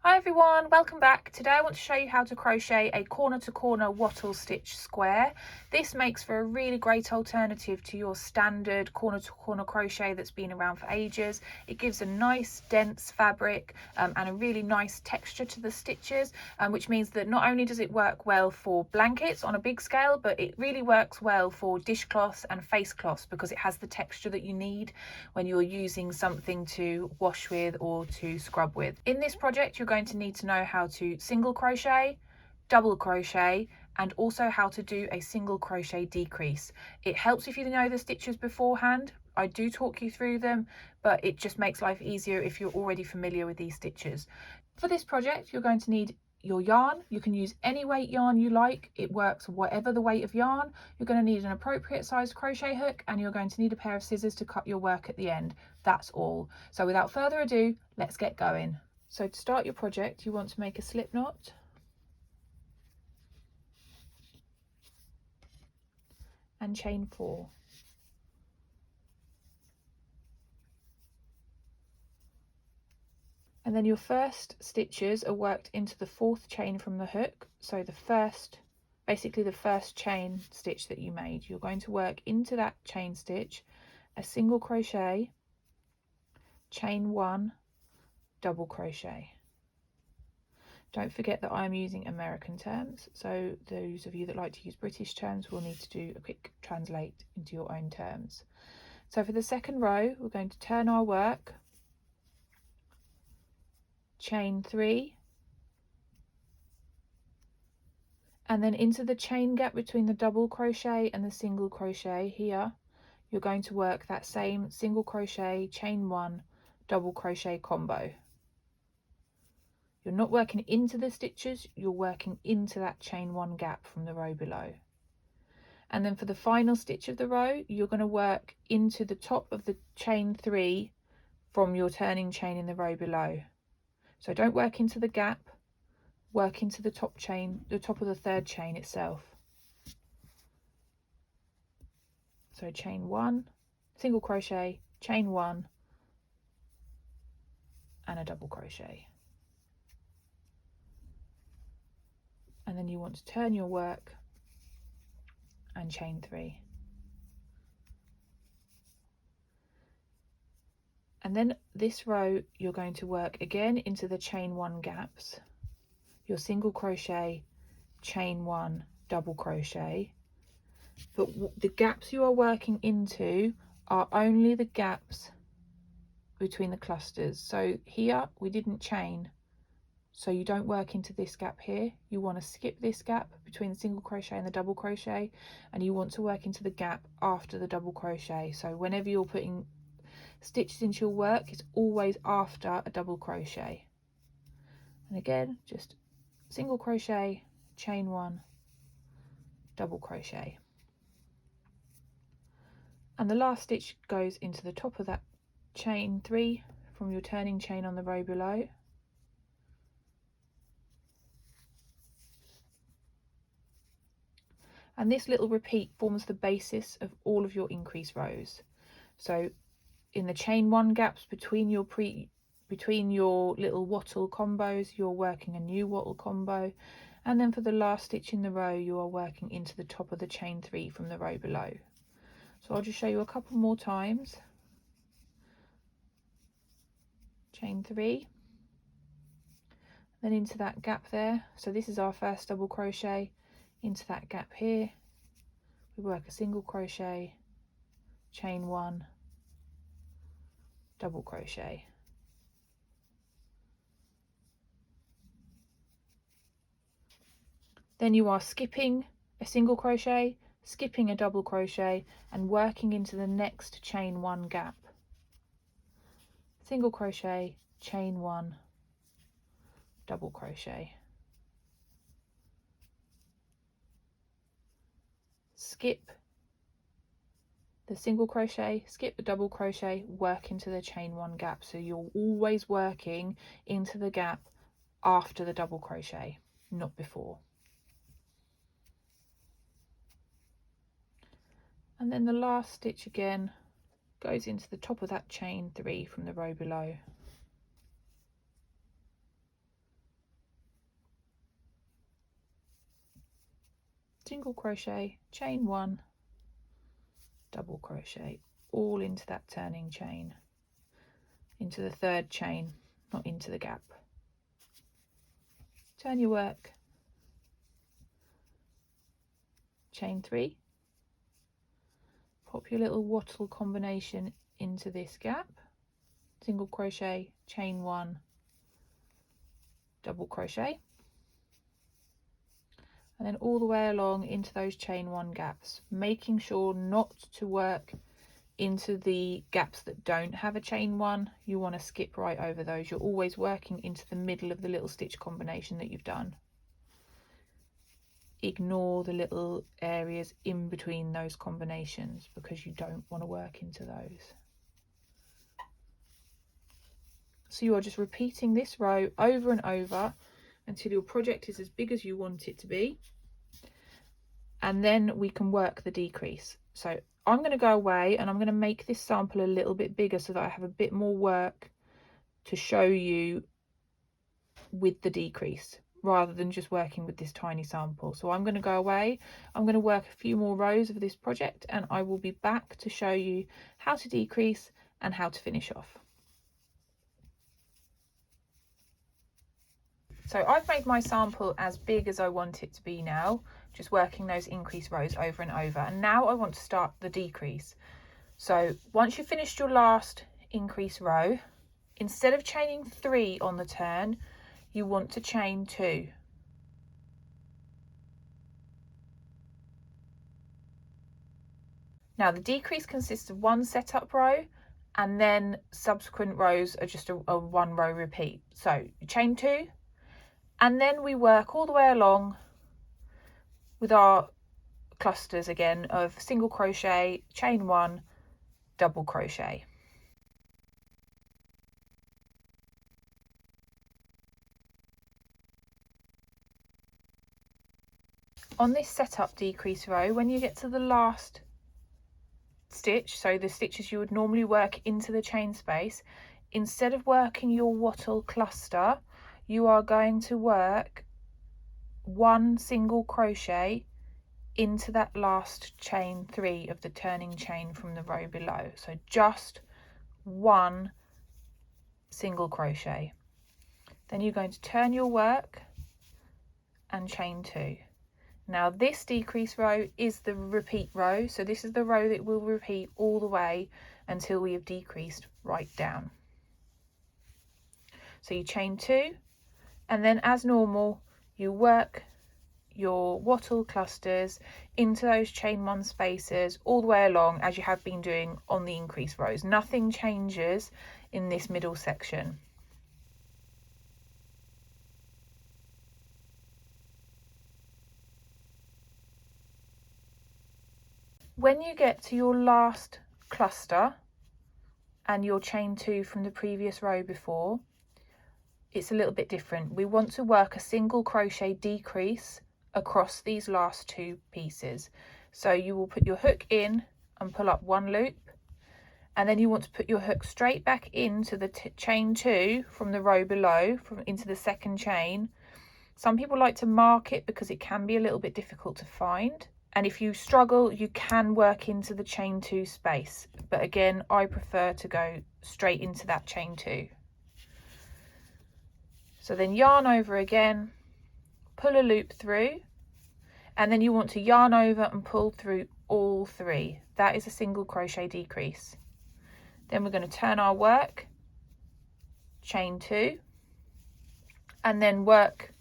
Hi everyone, welcome back. Today I want to show you how to crochet a corner to corner wattle stitch square. This makes for a really great alternative to your standard corner to corner crochet that's been around for ages. It gives a nice dense fabric and a really nice texture to the stitches, which means that not only does it work well for blankets on a big scale, but it really works well for dishcloths and face cloths because it has the texture that you need when you're using something to wash with or to scrub with. In this project, you're going to need to know how to single crochet, double crochet, and also how to do a single crochet decrease. It helps if you know the stitches beforehand. I do talk you through them, but it just makes life easier if you're already familiar with these stitches. For this project, you're going to need your yarn. You can use any weight yarn you like. It works whatever the weight of yarn. You're going to need an appropriate sized crochet hook, and you're going to need a pair of scissors to cut your work at the end. That's all. So without further ado, let's get going. So to start your project, you want to make a slip knot. And chain 4. And then your first stitches are worked into the 4th chain from the hook. So basically the first chain stitch that you made, you're going to work into that chain stitch a single crochet, chain 1, double crochet. Don't forget that I'm using American terms, so those of you that like to use British terms will need to do a quick translate into your own terms. So for the second row, we're going to turn our work, chain 3, and then into the chain gap between the double crochet and the single crochet here, you're going to work that same single crochet, chain 1, double crochet combo. You're not working into the stitches, you're working into that chain 1 gap from the row below. And then for the final stitch of the row, you're going to work into the top of the chain 3 from your turning chain in the row below. So don't work into the gap, work into the top chain, the top of the 3rd chain itself. So chain 1, single crochet, chain 1, and a double crochet. And then you want to turn your work and chain 3. And then this row you're going to work again into the chain 1 gaps, your single crochet, chain 1, double crochet, but the gaps you are working into are only the gaps between the clusters. So here we didn't chain, so you don't work into this gap here. You want to skip this gap between the single crochet and the double crochet, and you want to work into the gap after the double crochet. So whenever you're putting stitches into your work, it's always after a double crochet. And again, just single crochet, chain 1, double crochet. And the last stitch goes into the top of that chain 3 from your turning chain on the row below. And this little repeat forms the basis of all of your increase rows. So in the chain 1 gaps between your little wattle combos, you're working a new wattle combo, and then for the last stitch in the row you are working into the top of the chain 3 from the row below. So I'll just show you a couple more times. Chain 3, then into that gap there. So this is our first double crochet. Into that gap here we work a single crochet, chain 1, double crochet. Then you are skipping a single crochet, skipping a double crochet, and working into the next chain 1 gap. Single crochet, chain 1, double crochet. Skip the single crochet, skip the double crochet, work into the chain 1 gap. So you're always working into the gap after the double crochet, not before. And then the last stitch again goes into the top of that chain 3 from the row below. single crochet, chain 1, double crochet, all into that turning chain, into the 3rd chain, not into the gap. Turn your work, chain 3, pop your little wattle combination into this gap, single crochet, chain 1, double crochet, and then all the way along into those chain 1 gaps, making sure not to work into the gaps that don't have a chain 1. You want to skip right over those. You're always working into the middle of the little stitch combination that you've done. Ignore the little areas in between those combinations because you don't want to work into those. So you are just repeating this row over and over until your project is as big as you want it to be, and then we can work the decrease. So I'm going to go away and I'm going to make this sample a little bit bigger so that I have a bit more work to show you with the decrease rather than just working with this tiny sample. So I'm going to go away, I'm going to work a few more rows of this project, and I will be back to show you how to decrease and how to finish off. So I've made my sample as big as I want it to be now, just working those increase rows over and over. And now I want to start the decrease. So once you've finished your last increase row, instead of chaining 3 on the turn, you want to chain 2. Now the decrease consists of 1 setup row, and then subsequent rows are just a 1 row repeat. So you chain 2, and then we work all the way along with our clusters again of single crochet, chain 1, double crochet. On this setup decrease row, when you get to the last stitch, so the stitches you would normally work into the chain space, instead of working your wattle cluster, you are going to work 1 single crochet into that last chain 3 of the turning chain from the row below. So just 1 single crochet. Then you're going to turn your work and chain 2. Now this decrease row is the repeat row, so this is the row that will repeat all the way until we have decreased right down. So you chain 2, and then as normal you work your wattle clusters into those chain 1 spaces all the way along as you have been doing on the increase rows. Nothing changes in this middle section. When you get to your last cluster and your chain 2 from the previous row before, it's a little bit different. We want to work a single crochet decrease across these last 2 pieces. So you will put your hook in and pull up 1 loop, and then you want to put your hook straight back into the chain 2 from the row below, into the 2nd chain. Some people like to mark it because it can be a little bit difficult to find, and if you struggle you can work into the chain 2 space, but again I prefer to go straight into that chain 2. So then yarn over again, pull a loop through, and then you want to yarn over and pull through all 3. That is a single crochet decrease. Then we're going to turn our work, chain 2, and then work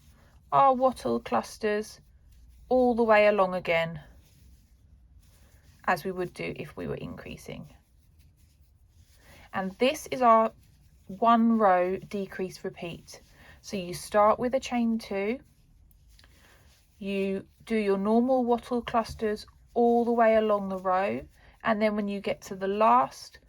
our wattle clusters all the way along again as we would do if we were increasing. And this is our 1 row decrease repeat. So you start with a chain 2, you do your normal wattle clusters all the way along the row, and then when you get to the last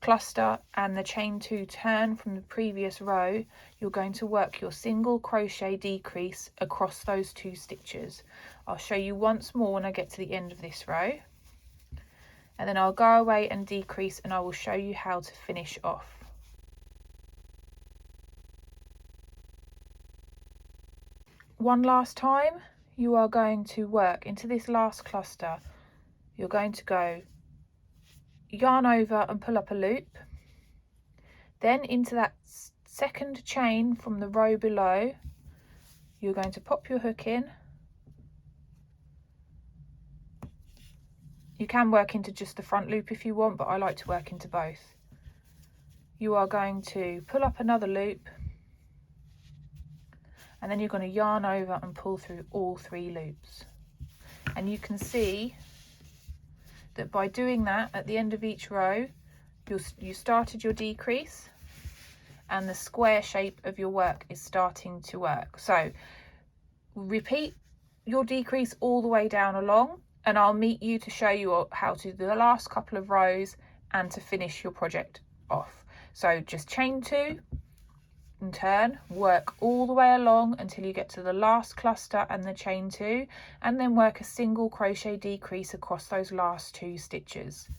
cluster and the chain 2 turn from the previous row, you're going to work your single crochet decrease across those 2 stitches. I'll show you once more when I get to the end of this row, and then I'll go away and decrease, and I will show you how to finish off. One last time, you are going to work into this last cluster. You're going to go yarn over and pull up a loop, then into that second chain from the row below you're going to pop your hook in. You can work into just the front loop if you want, but I like to work into both. You are going to pull up another loop, and then you're going to yarn over and pull through all 3 loops. And you can see that by doing that at the end of each row, you started your decrease and the square shape of your work is starting to work. So repeat your decrease all the way down along, and I'll meet you to show you how to do the last couple of rows and to finish your project off. So just chain 2 and turn, work all the way along until you get to the last cluster and the chain 2, and then work a single crochet decrease across those last 2 stitches.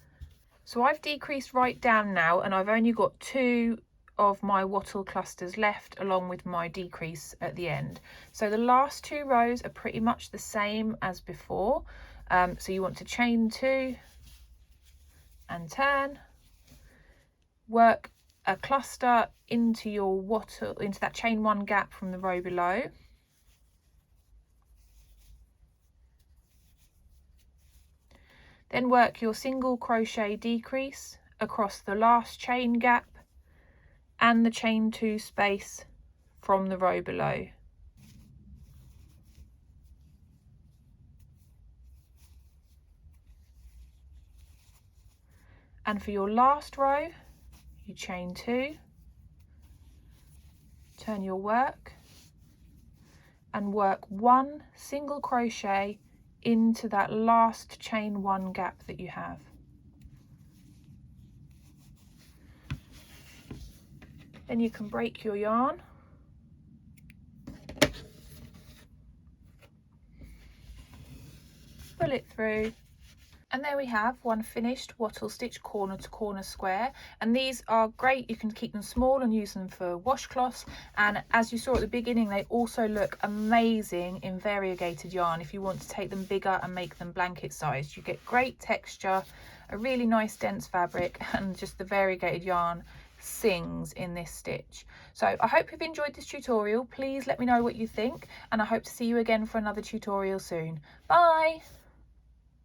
So I've decreased right down now, and I've only got 2 of my wattle clusters left along with my decrease at the end. So the last 2 rows are pretty much the same as before. So you want to chain 2 and turn, work a cluster into your wattle, into that chain 1 gap from the row below, then work your single crochet decrease across the last chain gap and the chain 2 space from the row below. And for your last row, you chain 2, turn your work and work 1 single crochet into that last chain 1 gap that you have. Then you can break your yarn, pull it through, and there we have one finished wattle stitch corner to corner square. And these are great, you can keep them small and use them for washcloths, and as you saw at the beginning, they also look amazing in variegated yarn if you want to take them bigger and make them blanket sized. You get great texture, a really nice dense fabric, and just the variegated yarn sings in this stitch. So I hope you've enjoyed this tutorial. Please let me know what you think, and I hope to see you again for another tutorial soon. Bye.